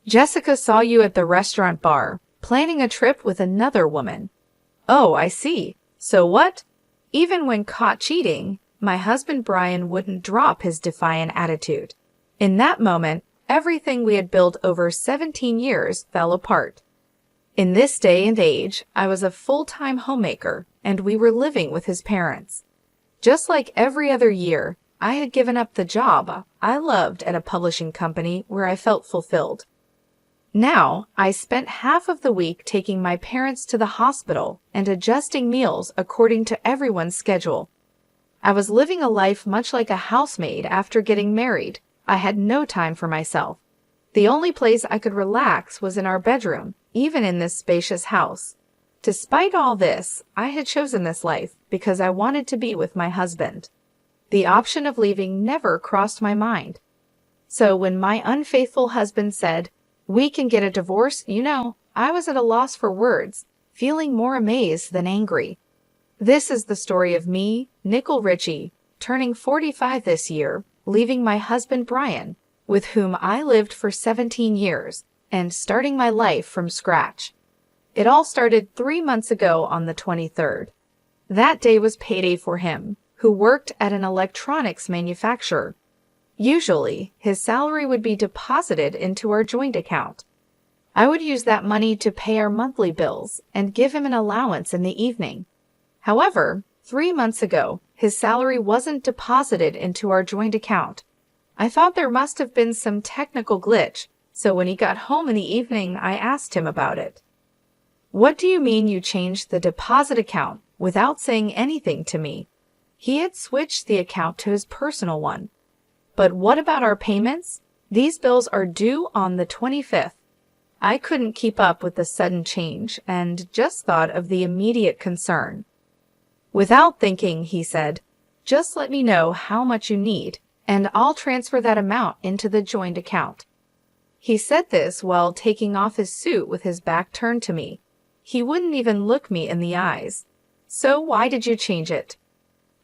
Jessica saw you at the restaurant bar, planning a trip with another woman. Oh, I see. So what? Even when caught cheating, my husband Brian wouldn't drop his defiant attitude. In that moment, everything we had built over 17 years fell apart. In this day and age, I was a full-time homemaker, and we were living with his parents. Just like every other year, I had given up the job I loved at a publishing company where I felt fulfilled. Now, I spent half of the week taking my parents to the hospital and adjusting meals according to everyone's schedule. I was living a life much like a housemaid after getting married. I had no time for myself. The only place I could relax was in our bedroom, even in this spacious house. Despite all this, I had chosen this life because I wanted to be with my husband. The option of leaving never crossed my mind. So when my unfaithful husband said, "We can get a divorce," I was at a loss for words, feeling more amazed than angry. This is the story of me, Nicole Richie, turning 45 this year, leaving my husband Brian, with whom I lived for 17 years, and starting my life from scratch. It all started 3 months ago on the 23rd. That day was payday for him, who worked at an electronics manufacturer. Usually, his salary would be deposited into our joint account. I would use that money to pay our monthly bills and give him an allowance in the evening. However, 3 months ago, his salary wasn't deposited into our joint account. I thought there must have been some technical glitch, so when he got home in the evening, I asked him about it. "What do you mean you changed the deposit account without saying anything to me?" He had switched the account to his personal one. "But what about our payments? These bills are due on the 25th. I couldn't keep up with the sudden change and just thought of the immediate concern. Without thinking, he said, "Just let me know how much you need, and I'll transfer that amount into the joint account." He said this while taking off his suit with his back turned to me. He wouldn't even look me in the eyes. "So why did you change it?"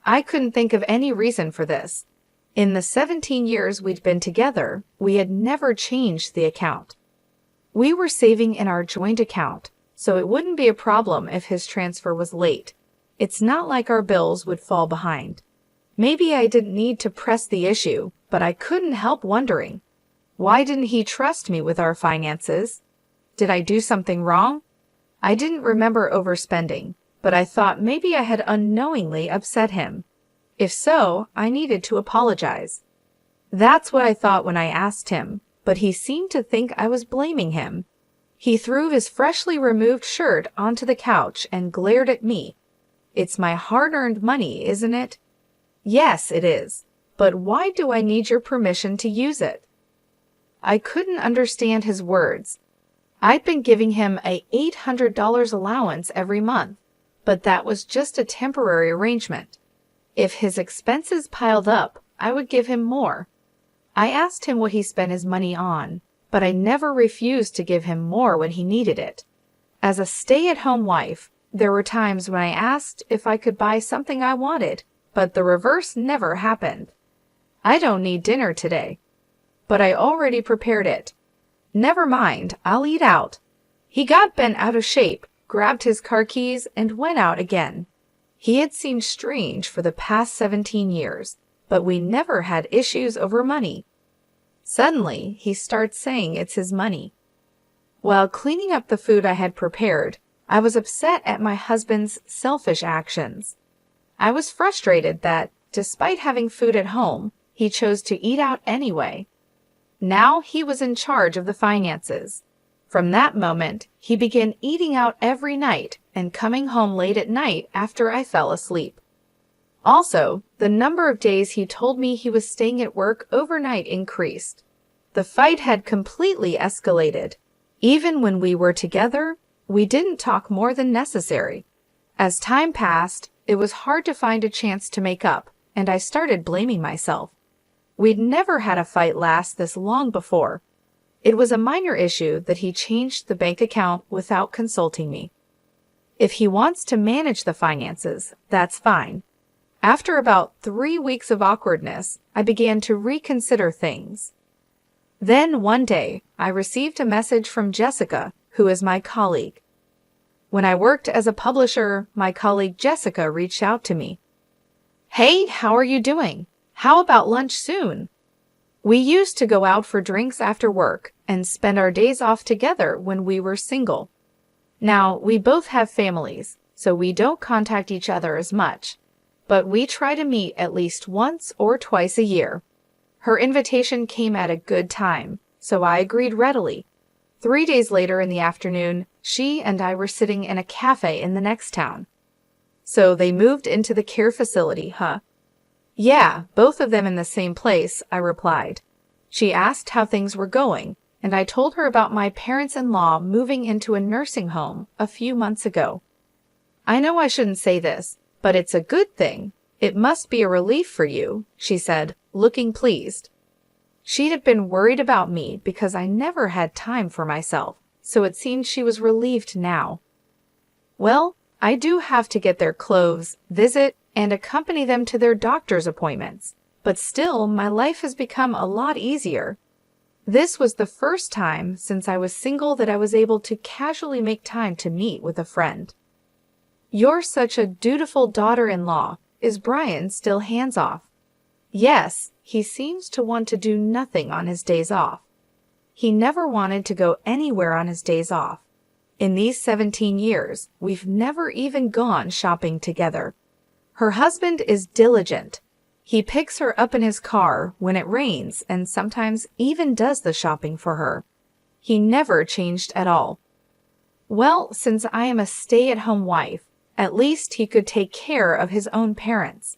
I couldn't think of any reason for this. In the 17 years we'd been together, we had never changed the account. We were saving in our joint account, so it wouldn't be a problem if his transfer was late. It's not like our bills would fall behind. Maybe I didn't need to press the issue, but I couldn't help wondering. Why didn't he trust me with our finances? Did I do something wrong? I didn't remember overspending, but I thought maybe I had unknowingly upset him. If so, I needed to apologize. That's what I thought when I asked him, but he seemed to think I was blaming him. He threw his freshly removed shirt onto the couch and glared at me. "It's my hard-earned money, isn't it?" "Yes, it is. But why do I need your permission to use it?" I couldn't understand his words. I'd been giving him a $800 allowance every month, but that was just a temporary arrangement. If his expenses piled up, I would give him more. I asked him what he spent his money on, but I never refused to give him more when he needed it. As a stay-at-home wife, there were times when I asked if I could buy something I wanted, but the reverse never happened. "I don't need dinner today." "But I already prepared it." "Never mind, I'll eat out." He got bent out of shape, grabbed his car keys, and went out again. He had seemed strange for the past 17 years, but we never had issues over money. Suddenly, he starts saying it's his money. While cleaning up the food I had prepared, I was upset at my husband's selfish actions. I was frustrated that, despite having food at home, he chose to eat out anyway. Now he was in charge of the finances. From that moment, he began eating out every night and coming home late at night after I fell asleep. Also, the number of days he told me he was staying at work overnight increased. The fight had completely escalated. Even when we were together, we didn't talk more than necessary. As time passed, it was hard to find a chance to make up, and I started blaming myself. We'd never had a fight last this long before. It was a minor issue that he changed the bank account without consulting me. If he wants to manage the finances, that's fine. After about 3 weeks of awkwardness, I began to reconsider things. Then one day, I received a message from Jessica, who is my colleague. When I worked as a publisher, my colleague Jessica reached out to me. "Hey, how are you doing? How about lunch soon?" We used to go out for drinks after work and spend our days off together when we were single. Now, we both have families, so we don't contact each other as much, but we try to meet at least once or twice a year. Her invitation came at a good time, so I agreed readily. 3 days later in the afternoon, she and I were sitting in a cafe in the next town. "So they moved into the care facility, huh?" "Yeah, both of them in the same place," I replied. She asked how things were going, and I told her about my parents-in-law moving into a nursing home a few months ago. "I know I shouldn't say this, but it's a good thing. It must be a relief for you," she said, looking pleased. She'd have been worried about me because I never had time for myself, so it seemed she was relieved now. "Well, I do have to get their clothes, visit, and accompany them to their doctor's appointments, but still my life has become a lot easier. This was the first time since I was single that I was able to casually make time to meet with a friend." "You're such a dutiful daughter-in-law. Is Brian still hands-off?" "Yes, he seems to want to do nothing on his days off. He never wanted to go anywhere on his days off. In these 17 years, we've never even gone shopping together. Her husband is diligent. He picks her up in his car when it rains and sometimes even does the shopping for her. He never changed at all. Well, since I am a stay-at-home wife, at least he could take care of his own parents.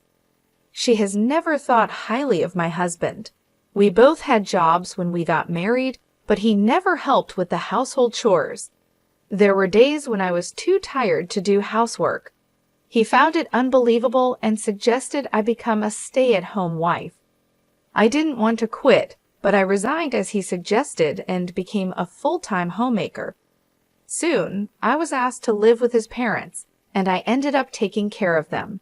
She has never thought highly of my husband. We both had jobs when we got married, but he never helped with the household chores. There were days when I was too tired to do housework. He found it unbelievable and suggested I become a stay-at-home wife. I didn't want to quit, but I resigned as he suggested and became a full-time homemaker. Soon, I was asked to live with his parents, and I ended up taking care of them.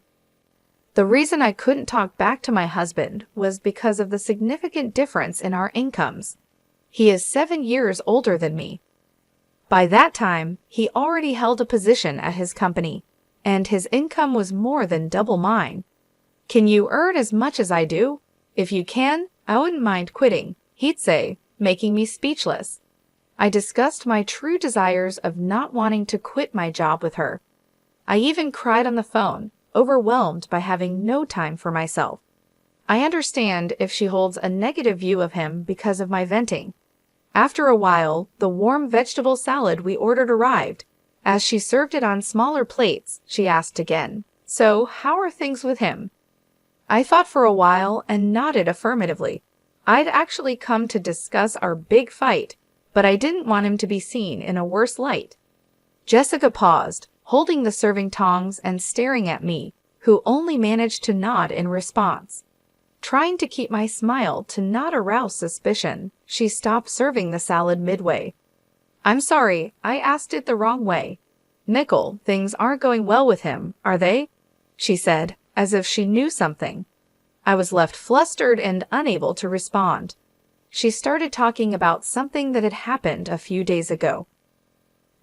The reason I couldn't talk back to my husband was because of the significant difference in our incomes. He is 7 years older than me. By that time, he already held a position at his company, and his income was more than double mine. "Can you earn as much as I do? If you can, I wouldn't mind quitting," he'd say, making me speechless. I discussed my true desires of not wanting to quit my job with her. I even cried on the phone, overwhelmed by having no time for myself. I understand if she holds a negative view of him because of my venting. After a while, the warm vegetable salad we ordered arrived. As she served it on smaller plates, she asked again, "So, how are things with him?" I thought for a while and nodded affirmatively. I'd actually come to discuss our big fight, but I didn't want him to be seen in a worse light. Jessica paused, holding the serving tongs and staring at me, who only managed to nod in response. Trying to keep my smile to not arouse suspicion, she stopped serving the salad midway. "I'm sorry, I asked it the wrong way. Nickel, things aren't going well with him, are they?" she said, as if she knew something. I was left flustered and unable to respond. She started talking about something that had happened a few days ago.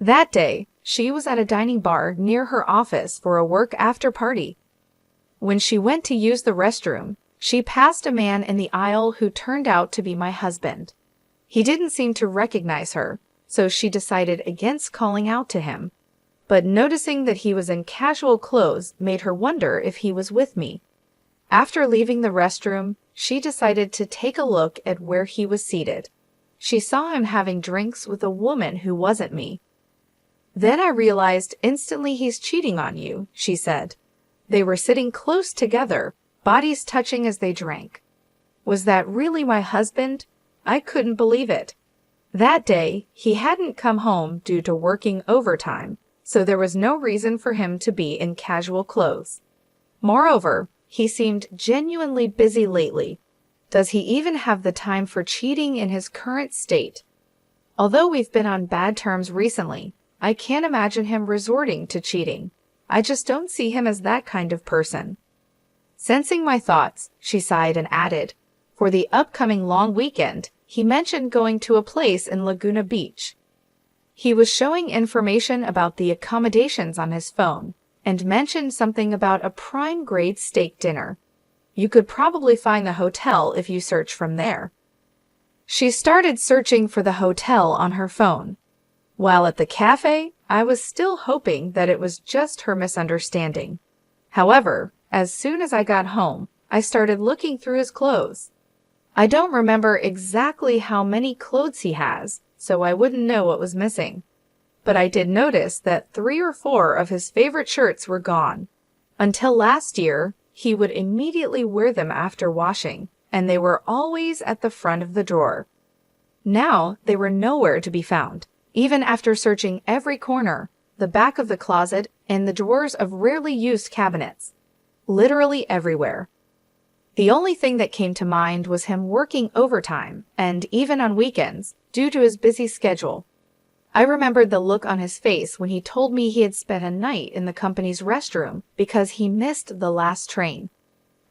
That day, she was at a dining bar near her office for a work after party. When she went to use the restroom, she passed a man in the aisle who turned out to be my husband. He didn't seem to recognize her, so she decided against calling out to him. But noticing that he was in casual clothes made her wonder if he was with me. After leaving the restroom, she decided to take a look at where he was seated. She saw him having drinks with a woman who wasn't me. "Then I realized instantly he's cheating on you," she said. They were sitting close together, bodies touching as they drank. Was that really my husband? I couldn't believe it. That day, he hadn't come home due to working overtime, so there was no reason for him to be in casual clothes. Moreover, he seemed genuinely busy lately. Does he even have the time for cheating in his current state? Although we've been on bad terms recently, I can't imagine him resorting to cheating. I just don't see him as that kind of person. Sensing my thoughts, she sighed and added, "For the upcoming long weekend, he mentioned going to a place in Laguna Beach. He was showing information about the accommodations on his phone and mentioned something about a prime-grade steak dinner. You could probably find the hotel if you search from there. She started searching for the hotel on her phone. While at the cafe, I was still hoping that it was just her misunderstanding. However, as soon as I got home, I started looking through his clothes. I don't remember exactly how many clothes he has, so I wouldn't know what was missing. But I did notice that 3 or 4 of his favorite shirts were gone. Until last year, he would immediately wear them after washing, and they were always at the front of the drawer. Now they were nowhere to be found, even after searching every corner, the back of the closet, and the drawers of rarely used cabinets. Literally everywhere. The only thing that came to mind was him working overtime, and even on weekends, due to his busy schedule. I remembered the look on his face when he told me he had spent a night in the company's restroom because he missed the last train.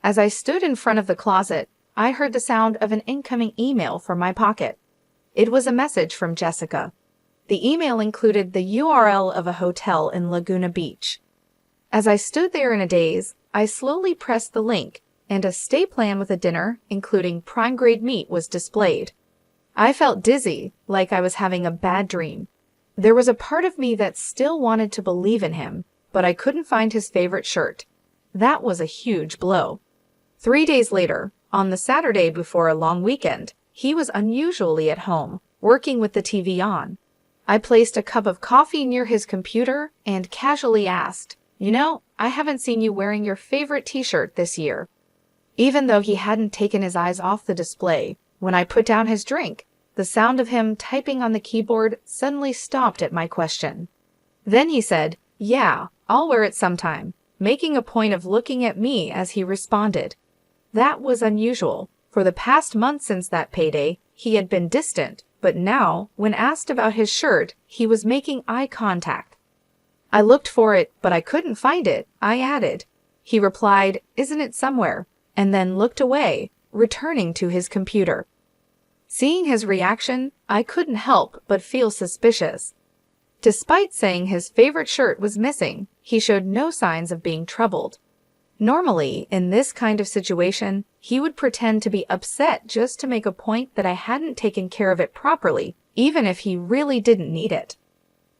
As I stood in front of the closet, I heard the sound of an incoming email from my pocket. It was a message from Jessica. The email included the URL of a hotel in Laguna Beach. As I stood there in a daze, I slowly pressed the link, and a stay plan with a dinner, including prime-grade meat, was displayed. I felt dizzy, like I was having a bad dream. There was a part of me that still wanted to believe in him, but I couldn't find his favorite shirt. That was a huge blow. 3 days later, on the Saturday before a long weekend, he was unusually at home, working with the TV on. I placed a cup of coffee near his computer and casually asked, I haven't seen you wearing your favorite t-shirt this year. Even though he hadn't taken his eyes off the display, when I put down his drink, the sound of him typing on the keyboard suddenly stopped at my question. Then he said, "Yeah, I'll wear it sometime," making a point of looking at me as he responded. That was unusual. For the past month since that payday, he had been distant, but now, when asked about his shirt, he was making eye contact. I looked for it, but I couldn't find it, I added. He replied, "Isn't it somewhere?" and then looked away, returning to his computer. Seeing his reaction, I couldn't help but feel suspicious. Despite saying his favorite shirt was missing, he showed no signs of being troubled. Normally, in this kind of situation, he would pretend to be upset just to make a point that I hadn't taken care of it properly, even if he really didn't need it.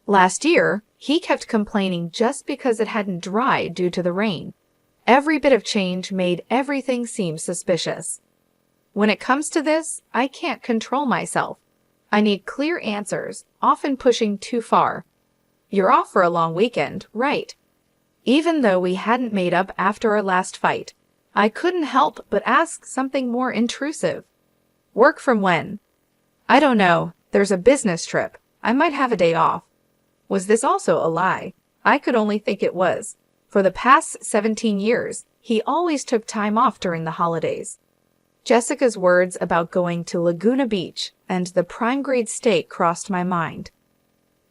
Last year, he kept complaining just because it hadn't dried due to the rain. Every bit of change made everything seem suspicious. When it comes to this, I can't control myself. I need clear answers, often pushing too far. "You're off for a long weekend, right?" Even though we hadn't made up after our last fight, I couldn't help but ask something more intrusive. "Work from when?" "I don't know. There's a business trip. I might have a day off." Was this also a lie? I could only think it was. For the past 17 years, he always took time off during the holidays. Jessica's words about going to Laguna Beach and the prime-grade steak crossed my mind.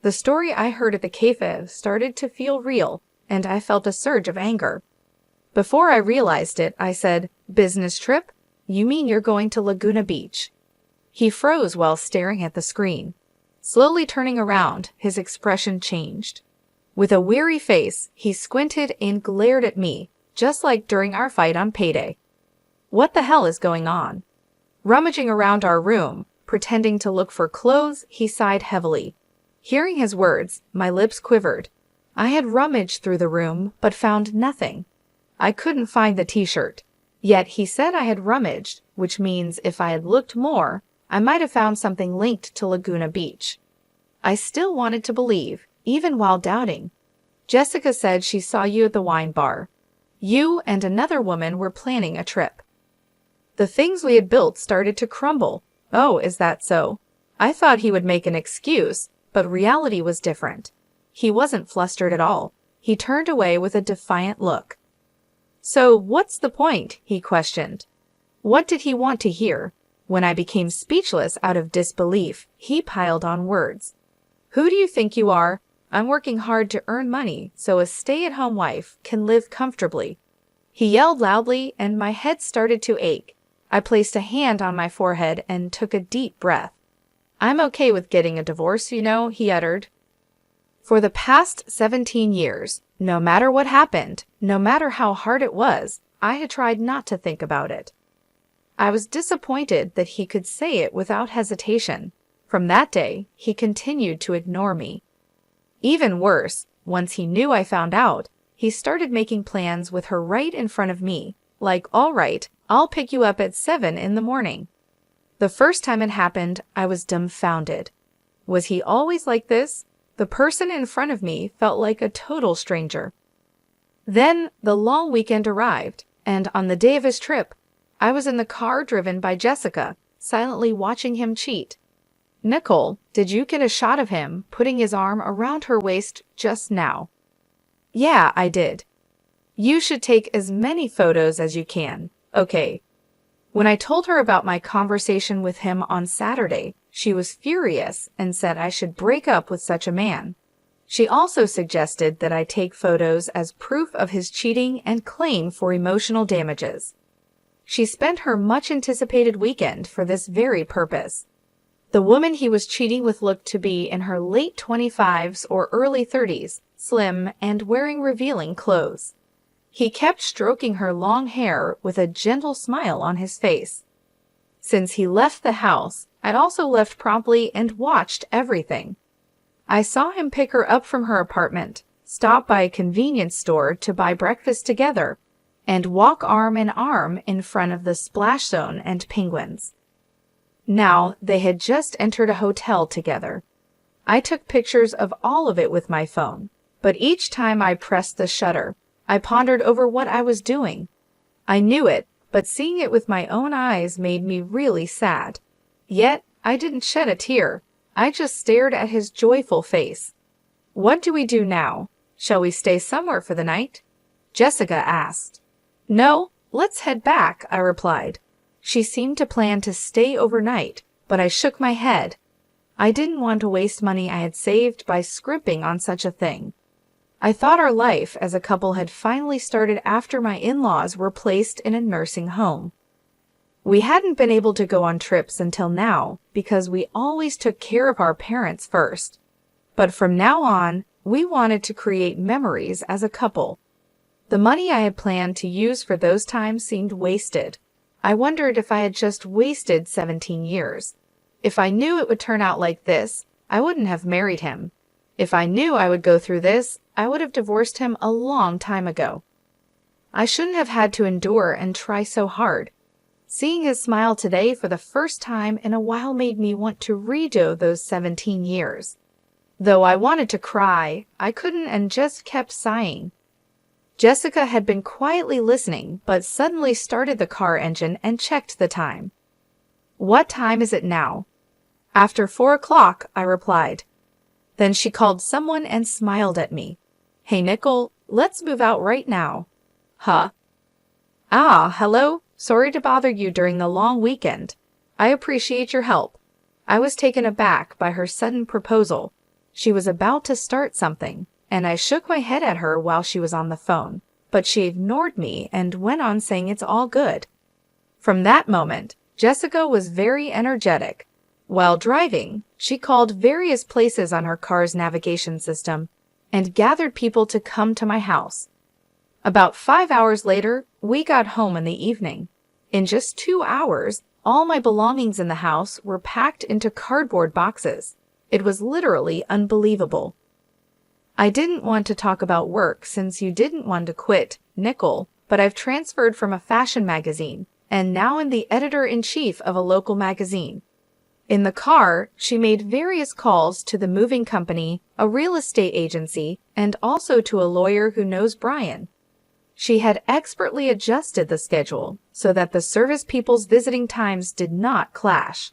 The story I heard at the cafe started to feel real, and I felt a surge of anger. Before I realized it, I said, "Business trip? You mean you're going to Laguna Beach?" He froze while staring at the screen. Slowly turning around, his expression changed. With a weary face, he squinted and glared at me, just like during our fight on payday. What the hell is going on? Rummaging around our room, pretending to look for clothes, he sighed heavily. Hearing his words, my lips quivered. I had rummaged through the room, but found nothing. I couldn't find the t-shirt. Yet he said I had rummaged, which means if I had looked more, I might have found something linked to Laguna Beach. I still wanted to believe, even while doubting. Jessica said she saw you at the wine bar. You and another woman were planning a trip. The things we had built started to crumble. Oh, is that so? I thought he would make an excuse, but reality was different. He wasn't flustered at all. He turned away with a defiant look. "So, what's the point?" he questioned. What did he want to hear? When I became speechless out of disbelief, he piled on words. "Who do you think you are? I'm working hard to earn money so a stay-at-home wife can live comfortably." He yelled loudly, and my head started to ache. I placed a hand on my forehead and took a deep breath. I'm okay with getting a divorce, he uttered. For the past 17 years, no matter what happened, no matter how hard it was, I had tried not to think about it. I was disappointed that he could say it without hesitation. From that day, he continued to ignore me. Even worse, once he knew I found out, he started making plans with her right in front of me, like, all right, I'll pick you up at 7 in the morning. The first time it happened, I was dumbfounded. Was he always like this? The person in front of me felt like a total stranger. Then the long weekend arrived, and on the day of his trip, I was in the car driven by Jessica, silently watching him cheat. Nicole, did you get a shot of him putting his arm around her waist just now? Yeah, I did. You should take as many photos as you can. Okay. When I told her about my conversation with him on Saturday, she was furious and said I should break up with such a man. She also suggested that I take photos as proof of his cheating and claim for emotional damages. She spent her much-anticipated weekend for this very purpose. The woman he was cheating with looked to be in her late 25s or early 30s, slim and wearing revealing clothes. He kept stroking her long hair with a gentle smile on his face. Since he left the house, I'd also left promptly and watched everything. I saw him pick her up from her apartment, stop by a convenience store to buy breakfast together, and walk arm in arm in front of the Splash Zone and Penguins. Now, they had just entered a hotel together. I took pictures of all of it with my phone, but each time I pressed the shutter, I pondered over what I was doing. I knew it, but seeing it with my own eyes made me really sad. Yet, I didn't shed a tear. I just stared at his joyful face. What do we do now? Shall we stay somewhere for the night? Jessica asked. No, let's head back, I replied. She seemed to plan to stay overnight, but I shook my head. I didn't want to waste money I had saved by scrimping on such a thing. I thought our life as a couple had finally started after my in-laws were placed in a nursing home. We hadn't been able to go on trips until now because we always took care of our parents first. But from now on, we wanted to create memories as a couple. The money I had planned to use for those times seemed wasted. I wondered if I had just wasted 17 years. If I knew it would turn out like this, I wouldn't have married him. If I knew I would go through this, I would have divorced him a long time ago. I shouldn't have had to endure and try so hard. Seeing his smile today for the first time in a while made me want to redo those 17 years. Though I wanted to cry, I couldn't and just kept sighing. Jessica had been quietly listening, but suddenly started the car engine and checked the time. What time is it now? After 4 o'clock, I replied. Then she called someone and smiled at me. Hey, Nicole, let's move out right now. Huh? Ah, hello? Sorry to bother you during the long weekend. I appreciate your help. I was taken aback by her sudden proposal. She was about to start something, and I shook my head at her while she was on the phone, but she ignored me and went on saying it's all good. From that moment, Jessica was very energetic. While driving, she called various places on her car's navigation system and gathered people to come to my house. About 5 hours later, we got home in the evening. In just 2 hours, all my belongings in the house were packed into cardboard boxes. It was literally unbelievable. I didn't want to talk about work since you didn't want to quit, Nicole, but I've transferred from a fashion magazine and now am the editor-in-chief of a local magazine. In the car, she made various calls to the moving company, a real estate agency, and also to a lawyer who knows Brian. She had expertly adjusted the schedule so that the service people's visiting times did not clash.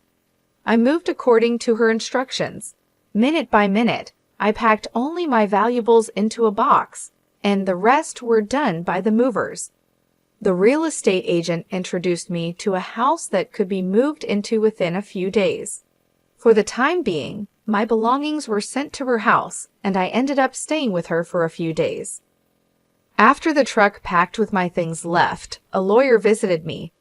I moved according to her instructions. Minute by minute, I packed only my valuables into a box, and the rest were done by the movers. The real estate agent introduced me to a house that could be moved into within a few days. For the time being, my belongings were sent to her house, and I ended up staying with her for a few days. After the truck packed with my things left, a lawyer visited me.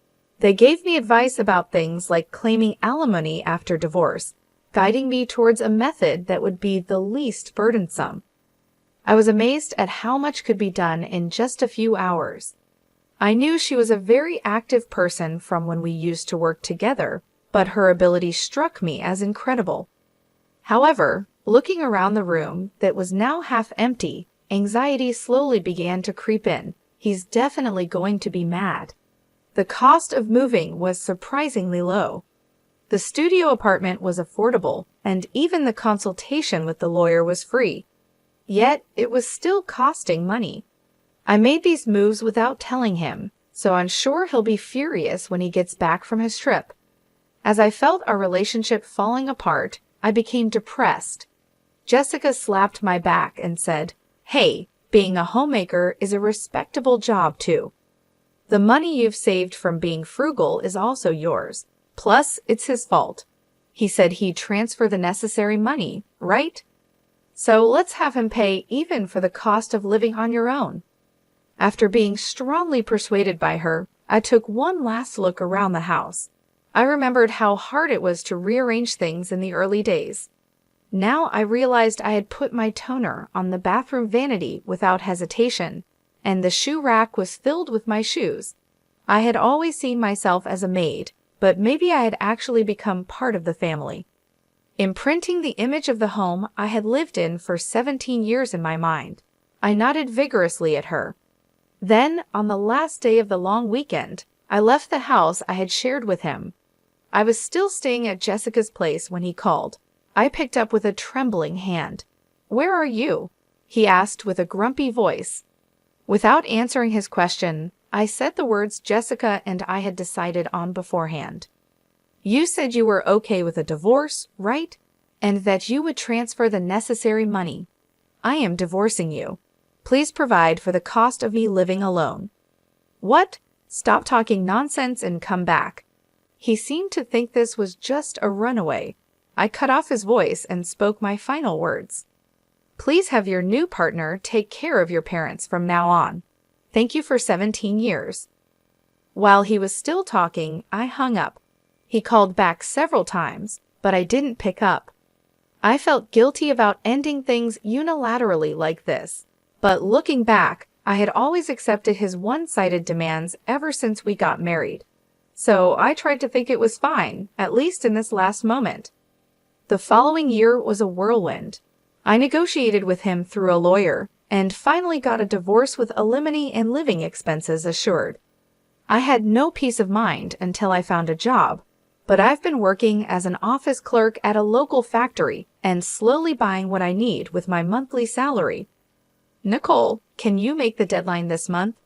They gave me advice about things like claiming alimony after divorce, guiding me towards a method that would be the least burdensome. I was amazed at how much could be done in just a few hours. I knew she was a very active person from when we used to work together, but her ability struck me as incredible. However, looking around the room that was now half empty, anxiety slowly began to creep in. He's definitely going to be mad. The cost of moving was surprisingly low. The studio apartment was affordable, and even the consultation with the lawyer was free. Yet, it was still costing money. I made these moves without telling him, so I'm sure he'll be furious when he gets back from his trip. As I felt our relationship falling apart, I became depressed. Jessica slapped my back and said, "Hey, being a homemaker is a respectable job too. The money you've saved from being frugal is also yours. Plus, it's his fault. He said he'd transfer the necessary money, right? So let's have him pay even for the cost of living on your own." After being strongly persuaded by her, I took one last look around the house. I remembered how hard it was to rearrange things in the early days. Now I realized I had put my toner on the bathroom vanity without hesitation, and the shoe rack was filled with my shoes. I had always seen myself as a maid, but maybe I had actually become part of the family. Imprinting the image of the home I had lived in for 17 years in my mind, I nodded vigorously at her. Then, on the last day of the long weekend, I left the house I had shared with him. I was still staying at Jessica's place when he called. I picked up with a trembling hand. "Where are you?" he asked with a grumpy voice. Without answering his question, I said the words Jessica and I had decided on beforehand. "You said you were okay with a divorce, right? And that you would transfer the necessary money. I am divorcing you. Please provide for the cost of me living alone." "What? Stop talking nonsense and come back." He seemed to think this was just a runaway. I cut off his voice and spoke my final words. "Please have your new partner take care of your parents from now on. Thank you for 17 years. While he was still talking, I hung up. He called back several times, but I didn't pick up. I felt guilty about ending things unilaterally like this, but looking back, I had always accepted his one-sided demands ever since we got married. So I tried to think it was fine, at least in this last moment. The following year was a whirlwind. I negotiated with him through a lawyer, and finally got a divorce with alimony and living expenses assured. I had no peace of mind until I found a job, but I've been working as an office clerk at a local factory and slowly buying what I need with my monthly salary. "Nicole, can you make the deadline this month?"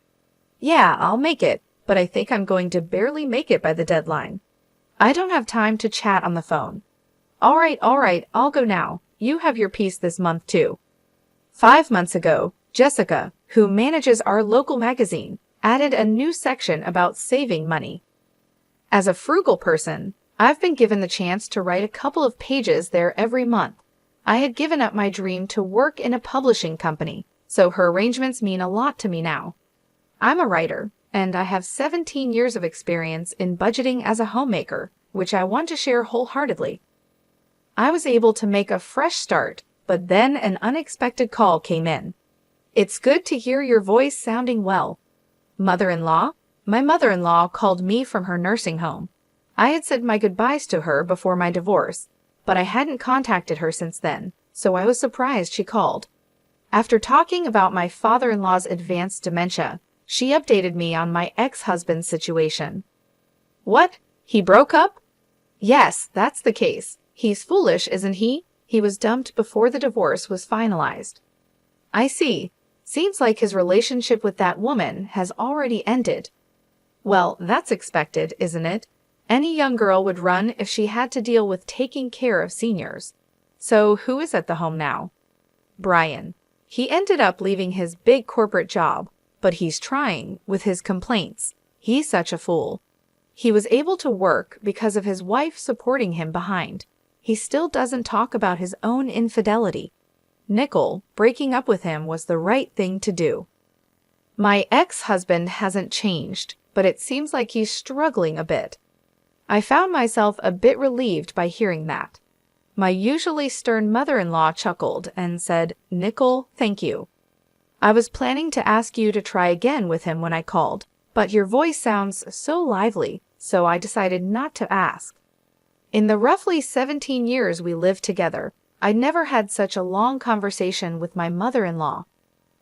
"Yeah, I'll make it, but I think I'm going to barely make it by the deadline. I don't have time to chat on the phone." All right, I'll go now. You have your piece this month too." 5 months ago, Jessica, who manages our local magazine, added a new section about saving money. As a frugal person, I've been given the chance to write a couple of pages there every month. I had given up my dream to work in a publishing company, so her arrangements mean a lot to me now. I'm a writer, and I have 17 years of experience in budgeting as a homemaker, which I want to share wholeheartedly. I was able to make a fresh start, but then an unexpected call came in. "It's good to hear your voice sounding well." "Mother-in-law?" My mother-in-law called me from her nursing home. I had said my goodbyes to her before my divorce, but I hadn't contacted her since then, so I was surprised she called. After talking about my father-in-law's advanced dementia, she updated me on my ex-husband's situation. "What? He broke up?" "Yes, that's the case. He's foolish, isn't he? He was dumped before the divorce was finalized." "I see. Seems like his relationship with that woman has already ended." "Well, that's expected, isn't it? Any young girl would run if she had to deal with taking care of seniors." "So who is at the home now?" "Brian. He ended up leaving his big corporate job, but he's trying with his complaints. He's such a fool. He was able to work because of his wife supporting him behind. He still doesn't talk about his own infidelity. Nicole, breaking up with him was the right thing to do." "My ex-husband hasn't changed, but it seems like he's struggling a bit. I found myself a bit relieved by hearing that. My usually stern mother-in-law chuckled and said, "Nicole, thank you. I was planning to ask you to try again with him when I called, but your voice sounds so lively, so I decided not to ask." In the roughly 17 years we lived together, I never had such a long conversation with my mother-in-law.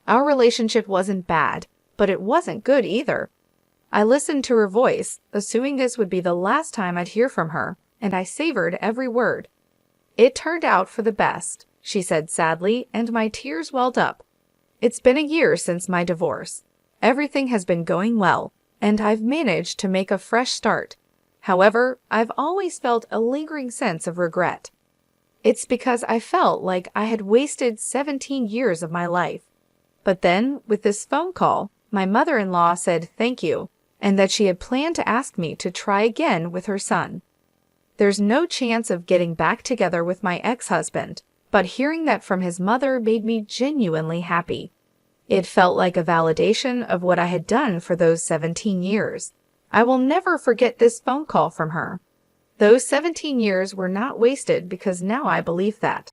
Our relationship wasn't bad, but it wasn't good either. I listened to her voice, assuming this would be the last time I'd hear from her, and I savored every word. "It turned out for the best," she said sadly, and my tears welled up. "It's been a year since my divorce. Everything has been going well, and I've managed to make a fresh start. However, I've always felt a lingering sense of regret. It's because I felt like I had wasted 17 years of my life. But then, with this phone call, my mother-in-law said thank you, and that she had planned to ask me to try again with her son. There's no chance of getting back together with my ex-husband, but hearing that from his mother made me genuinely happy. It felt like a validation of what I had done for those 17 years. I will never forget this phone call from her. Those 17 years were not wasted because now I believe that.